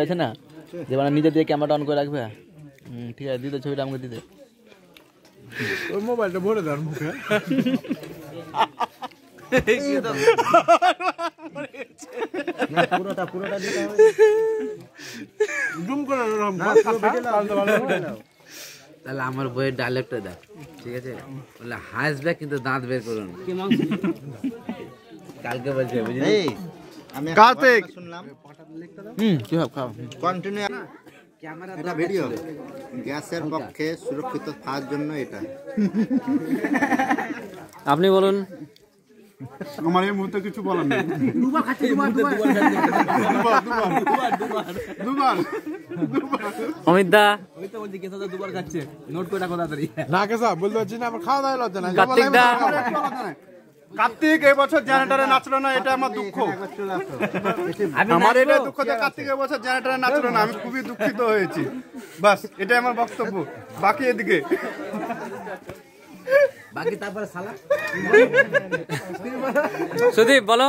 আছে না যে মানে নিজে দিয়ে ক্যামেরাটা অন করে রাখবে। ঠিক আছে, দিতে ছবিটা আমাকে দিতে। ওর মোবাইলটা ভরে দেন মুখে। পুরোটা দিতে হবে। জুম করে তাহলে আমার বইয়ের ডায়লগটা দেখ, ঠিক আছে? বলে হাসবে কিন্তু দাঁত বের করুন। কালকে বলছে বুঝলি? এই আমি কার্তিক শুনলাম কি ভাব খাও কন্টিনিউ এটা ভিডিও গ্যাসের পক্ষে সুরক্ষিত থাকার জন্য এটা। আপনি বলুন। আমার এই মুহূর্তে কিছু বলার নেই। দুবার অমিত দা বলছি কেসা দুবার খাচ্ছে, নোট করে রাখো তাড়াতাড়ি। না কেসা বলতে পারছি না, আমার খাওয়া দাওয়া লজ্জা নাই। কার্তিক দা কার্তিক এই বছর জেনারেটরে নাচলো না, এটা আমার দুঃখ। আমার এটা দুঃখ যে কার্তিক এই বছর জেনারেটরে নাচলো না, আমি খুবই দুঃখিত হয়েছি। বাস এটাই আমার বক্তব্য। বাকি এদিকে বাকি তারপরে সালা সুদীপ বলো।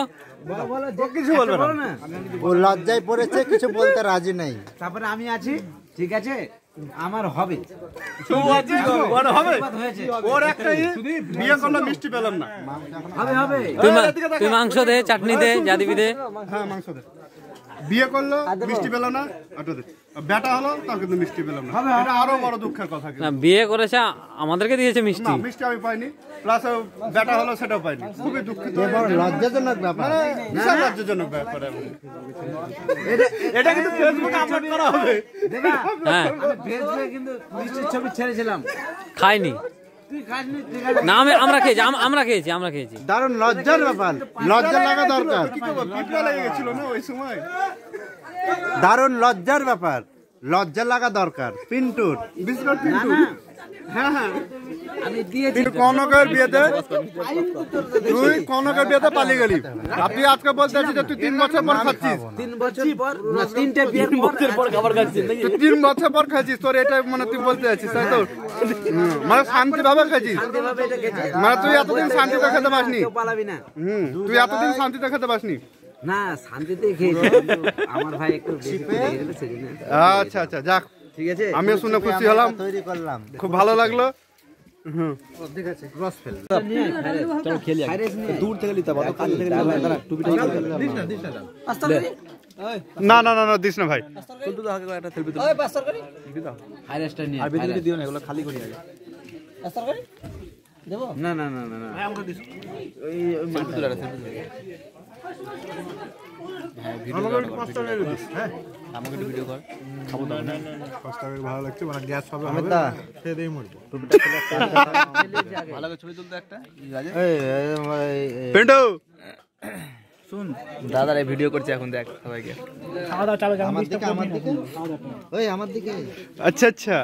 কিছু বলবে না। ও লজ্জায় পড়েছে, কিছু বলতে রাজি নাই। তারপরে আমি আছি, ঠিক আছে? আমার হবে ওর একটাই বিয়ে করলো, মিষ্টি পেলাম না। হবে তুই মাংস দে, চাটনি দে, যা দিবি দে। হ্যাঁ মাংস দে। বিয়ে করলো মিষ্টি পেলাম না, অটো দে। বেটা হলো তাও কিন্তু মিষ্টি পেলাম না। এটা আরো বড় দুঃখের কথা। না, বিয়ে করেছে আমাদেরকে দিয়েছে না, মিষ্টি। মিষ্টি আমি পাইনি, প্লাস বেটা হলো সেটাও পাইনি। খুবই দুঃখিত। লজ্জাজনক ব্যাপার। বিশাল লজ্জাজনক ব্যাপার। এটা কিন্তু ফেসবুকে আপলোড করা হবে। হ্যাঁ, ফেসবুকে কিন্তু মিষ্টির ছবি ছেড়েছিলাম, খাইনি তুই খাসনি, ঠিক আছে? না। আমরা খেয়েছি। দারুণ লজ্জার ব্যাপার, লজ্জা লাগা দরকার। কি করবো, পিঁপড়া লেগে গেছিল না ওই সময়। দারুণ লজ্জার ব্যাপার, লজ্জা লাগা দরকার। পিন্টুর বিস্কুট পিন্টু। হ্যাঁ হ্যাঁ, আমি দিয়েছি তুই কনকের বিয়েতে পালিয়ে গেলি। আপনি আজকে বলতে আছিস যে তুই 3 বছর পর খাচ্ছিস। 3 বছর পর না, 3টে বিয়ের পর খাবার খাচ্ছি। তুই 3 বছর পর খাচ্ছিস, তোর এটা মানে তুই বলতে আছিস, তাই তো? মানে শান্তি ভাবে খাচ্ছিস, শান্তিভাবে এটা খেয়েছি। মানে তুই এতদিন শান্তিতে খেতে পাসনি। কেউ পালাবি না। তুই এতদিন শান্তিতে খেতে পাসনি। না, শান্তিতেই খেয়েছি, কিন্তু আমার ভাই একটু বেশি খেয়ে গেছে সেজন্য। আচ্ছা আচ্ছা, যাক, ঠিক আছে, আমিও শুনে খুশি হলাম, তৈরি করলাম। খুব ভালো লাগলো। চলো খেলি আগে। দূর থেকে নিতে পারো, কাছে থেকে নিতে পারো। টুপিটা না না না না, দিস না ভাই। তুই তো আগে একটা সেলফি তুল। হাই রেস্টার নিয়ে আর ভিতরে দিও না, এগুলো খালি করি আগে। না না না না না, সেলফি তুল, একটা সেলফি তুল। হ্যাঁ, ভিডিও কর। হ্যাঁ, আমাকে একটু ভিডিও কর। খাবো তো না। ভালো লাগছে, মানে গ্যাস হবে আমি তা খেয়ে দিয়ে মরবো। ভালো করে ছবি তুলতে একটা। পিন্টু শুন, দাদার এই ভিডিও করছে এখন, দেখ সবাইকে। আমার দিকে ওই আমার দিকে। আচ্ছা আচ্ছা,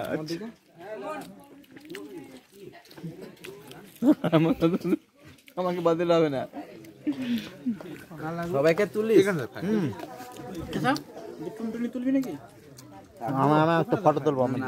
আমাকে বাদ দিলে হবে না। সবাইকে তুলি। আমার একটা ফটো তুলবো আমি।